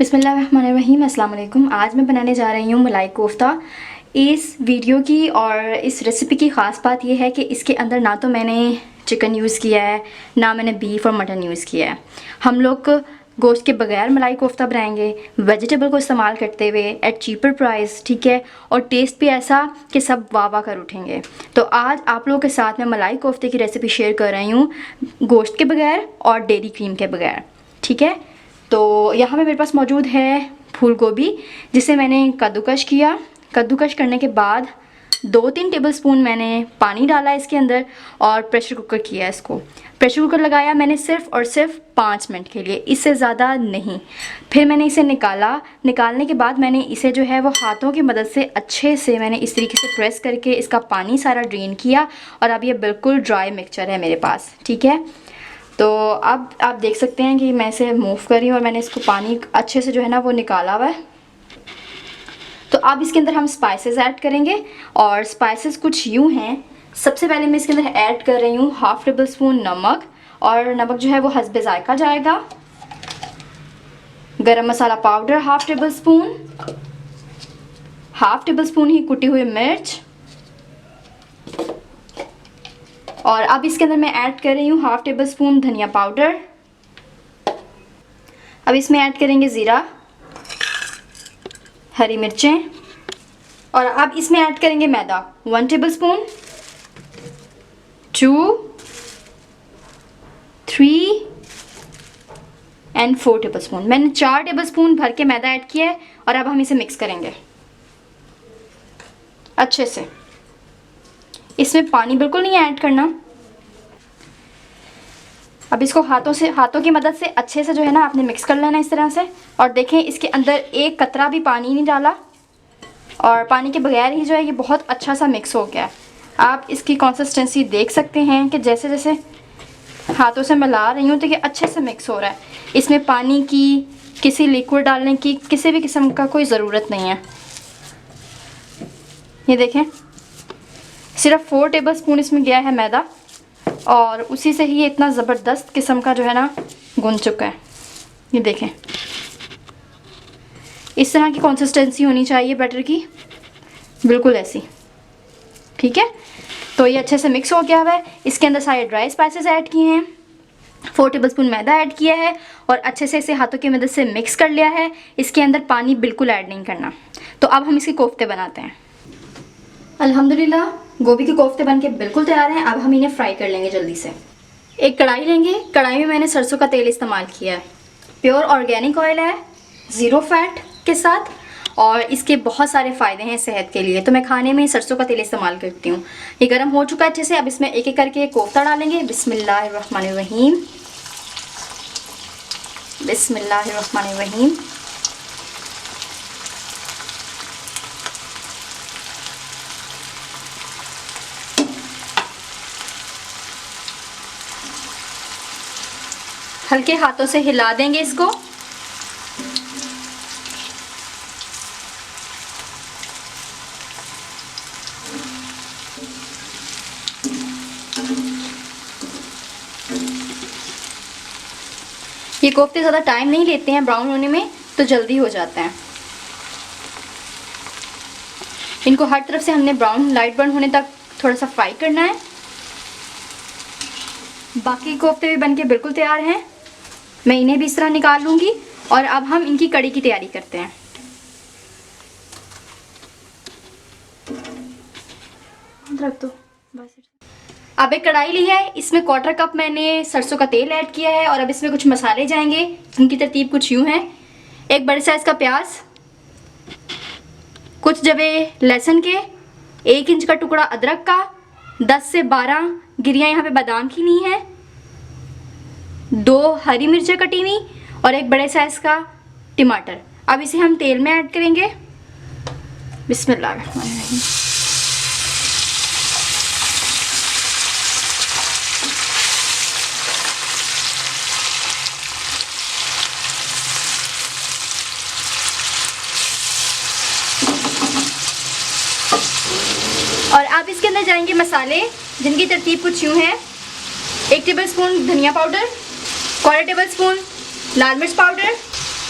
बिस्मिल्लाहिर्रहमानिर्रहीम, अस्सलाम वालेकुम। आज मैं बनाने जा रही हूँ मलाई कोफ्ता। इस वीडियो की और इस रेसिपी की ख़ास बात यह है कि इसके अंदर ना तो मैंने चिकन यूज़ किया है, ना मैंने बीफ और मटन यूज़ किया है। हम लोग गोश्त के बगैर मलाई कोफ्ता बनाएंगे, वेजिटेबल को इस्तेमाल करते हुए एट चीपर प्राइस, ठीक है, और टेस्ट भी ऐसा कि सब वाह वाह कर उठेंगे। तो आज आप लोगों के साथ मैं मलाई कोफ्ते की रेसिपी शेयर कर रही हूँ गोश्त के बगैर और डेयरी क्रीम के बगैर, ठीक है। तो यहाँ पे मेरे पास मौजूद है फूल गोभी, जिसे मैंने कद्दूकश किया। कद्दूकश करने के बाद 2-3 टेबलस्पून मैंने पानी डाला इसके अंदर और प्रेशर कुकर किया इसको। प्रेशर कुकर लगाया मैंने सिर्फ़ और सिर्फ 5 मिनट के लिए, इससे ज़्यादा नहीं। फिर मैंने इसे निकाला। निकालने के बाद मैंने इसे जो है वो हाथों की मदद से अच्छे से मैंने इस तरीके से प्रेस करके इसका पानी सारा ड्रेन किया और अब ये बिल्कुल ड्राई मिक्सचर है मेरे पास, ठीक है। तो अब आप देख सकते हैं कि मैं इसे मूव कर रही हूँ और मैंने इसको पानी अच्छे से जो है ना वो निकाला हुआ है। तो अब इसके अंदर हम स्पाइसेस ऐड करेंगे और स्पाइसेस कुछ यूँ हैं। सबसे पहले मैं इसके अंदर ऐड कर रही हूँ 1/2 टेबलस्पून नमक, और नमक जो है वो हस्बे जायका जाएगा। गरम मसाला पाउडर 1/2 टेबलस्पून, 1/2 टेबलस्पून ही कुटी हुई मिर्च, और अब इसके अंदर मैं ऐड कर रही हूँ 1/2 टेबलस्पून धनिया पाउडर। अब इसमें ऐड करेंगे ज़ीरा, हरी मिर्चें, और अब इसमें ऐड करेंगे मैदा 1 टेबलस्पून, 2, 3 एंड 4 टेबलस्पून। मैंने 4 टेबलस्पून भर के मैदा ऐड किया है और अब हम इसे मिक्स करेंगे अच्छे से। इसमें पानी बिल्कुल नहीं ऐड करना। अब इसको हाथों की मदद से अच्छे से जो है ना आपने मिक्स कर लेना इस तरह से। और देखें इसके अंदर एक कतरा भी पानी नहीं डाला और पानी के बगैर ही जो है ये बहुत अच्छा सा मिक्स हो गया। आप इसकी कंसिस्टेंसी देख सकते हैं कि जैसे जैसे हाथों से मिला रही हूँ तो ये अच्छे से मिक्स हो रहा है। इसमें पानी की, किसी लिक्विड डालने की, किसी भी किस्म का कोई ज़रूरत नहीं है। ये देखें सिर्फ 4 टेबलस्पून इसमें गया है मैदा और उसी से ही ये इतना ज़बरदस्त किस्म का जो है ना गुन चुका है। ये देखें इस तरह की कंसिस्टेंसी होनी चाहिए बैटर की, बिल्कुल ऐसी, ठीक है। तो ये अच्छे से मिक्स हो गया हुआ है। इसके अंदर सारे ड्राई स्पाइसेस ऐड किए हैं, 4 टेबलस्पून मैदा ऐड किया है और अच्छे से इसे हाथों की मदद से मिक्स कर लिया है। इसके अंदर पानी बिल्कुल ऐड नहीं करना। तो अब हम इसके कोफ्ते बनाते हैं। अल्हम्दुलिल्लाह गोभी के कोफ्ते बनके बिल्कुल तैयार हैं। अब हम इन्हें फ्राई कर लेंगे जल्दी से। एक कढ़ाई लेंगे, कढ़ाई में मैंने सरसों का तेल इस्तेमाल किया है। प्योर ऑर्गेनिक ऑयल है, 0 फैट के साथ, और इसके बहुत सारे फ़ायदे हैं सेहत के लिए। तो मैं खाने में सरसों का तेल इस्तेमाल करती हूँ। ये गर्म हो चुका है अच्छे से। अब इसमें एक एक करके कोफ्ता डालेंगे। बिस्मिल्लाहिर्रहमानिर्रहीम, बिस्मिल्लाहिर्रहमानिर्रहीम। हल्के हाथों से हिला देंगे इसको। ये कोफ्ते ज़्यादा टाइम नहीं लेते हैं ब्राउन होने में, तो जल्दी हो जाते हैं। इनको हर तरफ से हमने ब्राउन लाइट ब्राउन होने तक थोड़ा सा फ्राई करना है। बाकी कोफ्ते भी बनके बिल्कुल तैयार हैं। मैं इन्हें भी इस तरह निकाल लूँगी और अब हम इनकी कड़ी की तैयारी करते हैं। रख दो बस। अब एक कढ़ाई ली है, इसमें 1/4 कप मैंने सरसों का तेल ऐड किया है और अब इसमें कुछ मसाले जाएंगे जिनकी तरतीब कुछ यूँ है। एक बड़े साइज़ का प्याज, कुछ जवे लहसुन के, 1 इंच का टुकड़ा अदरक का, 10 से 12 गिरियाँ यहाँ पे बादाम की नहीं है, 2 हरी मिर्चें कटी हुई और एक बड़े साइज़ का टमाटर। अब इसे हम तेल में ऐड करेंगे। बिस्मिल्लाहिर्रहमानिर्रहीम। और अब इसके अंदर जाएंगे मसाले जिनकी तरतीब कुछ यूँ है। 1 टेबलस्पून धनिया पाउडर, 1/4 टेबलस्पून लाल मिर्च पाउडर,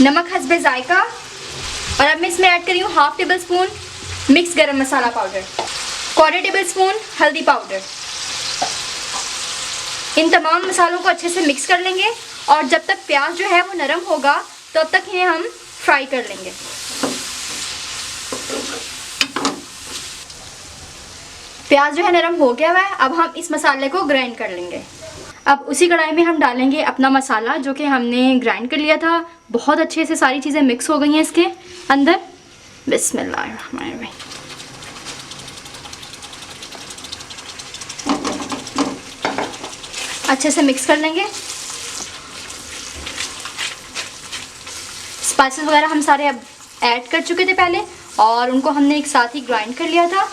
नमक हस्बे जायका, और अब मैं इसमें ऐड कर रही हूँ 1/2 टेबल स्पून मिक्स गरम मसाला पाउडर, 1/4 टेबल स्पून हल्दी पाउडर। इन तमाम मसालों को अच्छे से मिक्स कर लेंगे और जब तक प्याज जो है वो नरम होगा तब तक इन्हें हम फ्राई कर लेंगे। प्याज जो है नरम हो गया हुआ है, अब हम इस मसाले को ग्राइंड कर लेंगे। अब उसी कढ़ाई में हम डालेंगे अपना मसाला जो कि हमने ग्राइंड कर लिया था। बहुत अच्छे से सारी चीज़ें मिक्स हो गई हैं इसके अंदर। बिस्मिल्लाहिर्रहमानिर्रहीम। अच्छे से मिक्स कर लेंगे। स्पाइसेस वगैरह हम सारे अब ऐड कर चुके थे पहले और उनको हमने एक साथ ही ग्राइंड कर लिया था।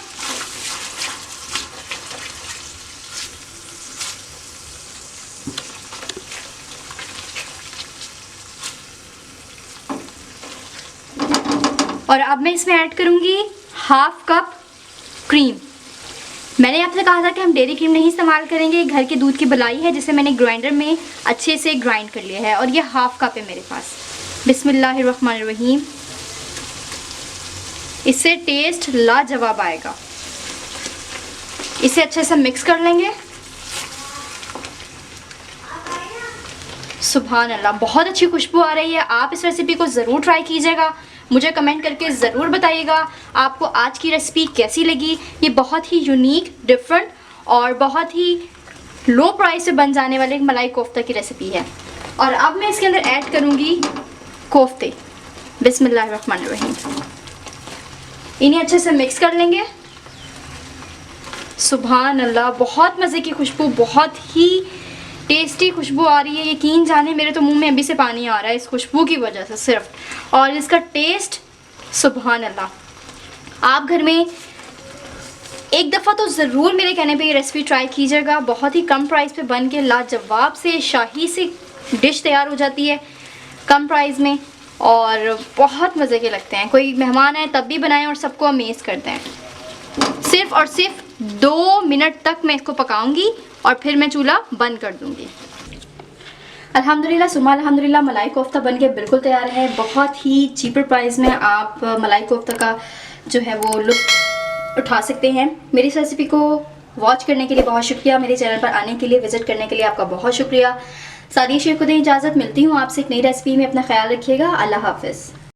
और अब मैं इसमें ऐड करूँगी 1/2 कप क्रीम। मैंने आपसे कहा था कि हम डेयरी क्रीम नहीं इस्तेमाल करेंगे, घर के दूध की बलाई है जिसे मैंने ग्राइंडर में अच्छे से ग्राइंड कर लिया है और ये 1/2 कप है मेरे पास। बिस्मिल्लाहिर्रहमानिर्रहीम। इससे टेस्ट लाजवाब आएगा। इसे अच्छे से मिक्स कर लेंगे। सुभान अल्लाह, बहुत अच्छी खुशबू आ रही है। आप इस रेसिपी को ज़रूर ट्राई कीजिएगा। मुझे कमेंट करके ज़रूर बताइएगा आपको आज की रेसिपी कैसी लगी। ये बहुत ही यूनिक, डिफरेंट और बहुत ही लो प्राइस से बन जाने वाले एक मलाई कोफ्ता की रेसिपी है। और अब मैं इसके अंदर ऐड करूँगी कोफ्ते। बिस्मिल्लाहिर्रहमानिर्रहीम। इन्हें अच्छे से मिक्स कर लेंगे। सुभान अल्लाह, बहुत मज़े की खुशबू, बहुत ही टेस्टी खुशबू आ रही है। यकीन जाने मेरे तो मुंह में अभी से पानी आ रहा है इस खुशबू की वजह से सिर्फ। और इसका टेस्ट सुभान अल्लाह। आप घर में एक दफ़ा तो ज़रूर मेरे कहने पे ये रेसिपी ट्राई कीजिएगा। बहुत ही कम प्राइस पे बन के लाजवाब से शाही सी डिश तैयार हो जाती है कम प्राइस में और बहुत मज़े के लगते हैं। कोई मेहमान आए तब भी बनाएं और सबको अमेज़ करते हैं। सिर्फ़ और सिर्फ 2 मिनट तक मैं इसको पकाऊंगी और फिर मैं चूल्हा बंद कर दूंगी। अल्हम्दुलिल्लाह सुम्मा अल्हम्दुलिल्लाह, मलाई कोफ्ता बनके बिल्कुल तैयार है। बहुत ही चीपर प्राइस में आप मलाई कोफ्ता का जो है वो लुत्फ़ उठा सकते हैं। मेरी इस रेसिपी को वॉच करने के लिए बहुत शुक्रिया। मेरे चैनल पर आने के लिए, विज़िट करने के लिए आपका बहुत शुक्रिया। सादिया शेख को दें इजाज़त। मिलती हूँ आपसे एक नई रेसिपी में। अपना ख्याल रखिएगा। अल्लाह हाफ़िज़।